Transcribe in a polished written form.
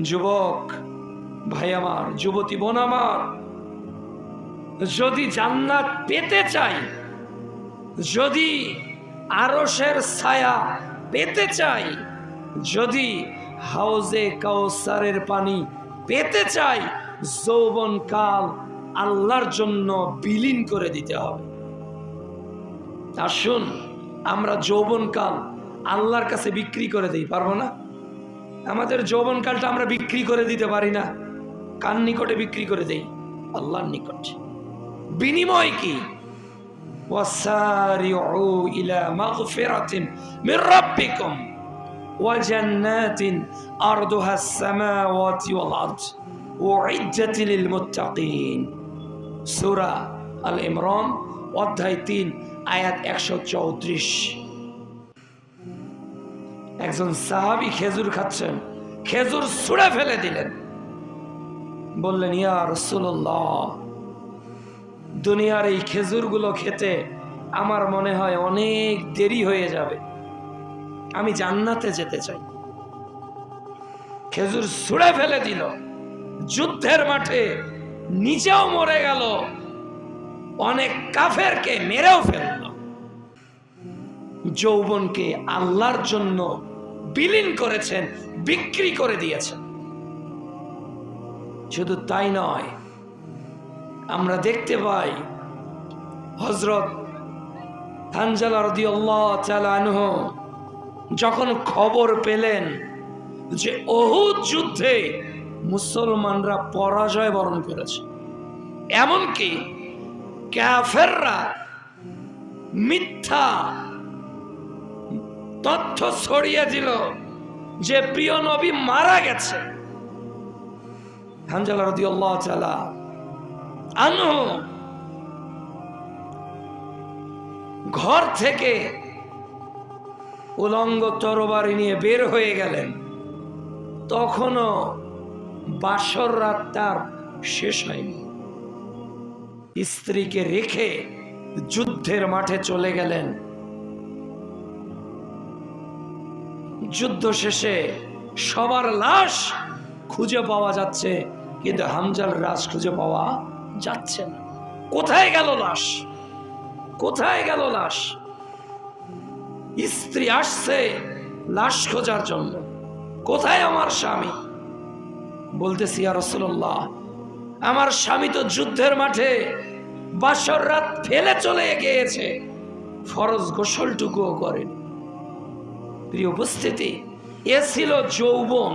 যুবক ভাই আমার, যুবতী বোন আমার, যদি জান্নাত পেতে চাই, যদি আরশের ছায়া পেতে চাই, যদি হাউজে কাউসারের পানি পেতে চাই, যৌবনকাল আল্লাহর জন্য বিলীন করে দিতে হবে। আসুন আমরা যৌবনকাল আল্লাহর কাছে বিক্রি করে দিই, পারবো না? আমাদের যৌবনকালটা আমরা বিক্রি করে দিতে পারি না। কার নিকটে বিক্রি করে দেই? আল্লাহর নিকটে। বিনিময় কি? ওয়াসারিউ ইলা মাগফিরাতিন মির রাব্বিকুম ওয়া জান্নাতিন আরদুহাস সামাওয়াতি ওয়াল আরদ উইদ্দাত লিল মুত্তাকিন। সূরা আল ইমরান অধ্যায় 3 আয়াত 134। একজন সাহাবী খেজুর খাচ্ছেন, খেজুর ছুঁড়ে ফেলে দিলেন, বললেন, ইয়া রাসূলুল্লাহ, দুনিয়ার এই খেজুরগুলো খেতে আমার মনে হয় অনেক দেরি হয়ে যাবে, আমি জান্নাতে যেতে চাই। খেজুর ছুঁড়ে ফেলে দিল, যুদ্ধের মাঠে নিজেও মরে গেল, অনেক কাফেরকে মেরেও ফেলল। যৌবনকে আল্লাহর জন্য বিলীন করেছেন, বিক্রি করে দিয়েছেন। শুধু তাই নয়, আমরা দেখতে পাই হযরত হানজালা রাদিয়াল্লাহু তাআলা আনহু যখন খবর পেলেন যে উহুদ যুদ্ধে মুসলমানরা পরাজয় বরণ করেছে, এমনকি কাফেররা মিথ্যা তথ্য ছড়িয়ে দিল যে প্রিয় নবী মারা গেছে, হানজালা রাদিয়াল্লাহু তাআলা আনহু ঘর থেকে উলঙ্গ তরবারি নিয়ে বের হয়ে গেলেন। তখনও বাসর রাত তার শেষ হয়নি। স্ত্রীকে রেখে যুদ্ধের মাঠে চলে গেলেন। যুদ্ধ শেষে সবার লাশ খুঁজে পাওয়া যাচ্ছে, কিন্তু হামজার লাশ খুঁজে পাওয়া যাচ্ছে না। কোথায় গেল লাশ? কোথায় গেল লাশ? স্ত্রী আসছে লাশ খোঁজার জন্য, কোথায় আমার স্বামী? বলতেছি, ইয়া রাসূলুল্লাহ, আমার স্বামী তো যুদ্ধের মাঠে বাসর রাত ফেলে চলে গিয়েছে, ফরজ গোসলটুকুও করেন। প্রিয় উপস্থিতি, এ ছিল যৌবন।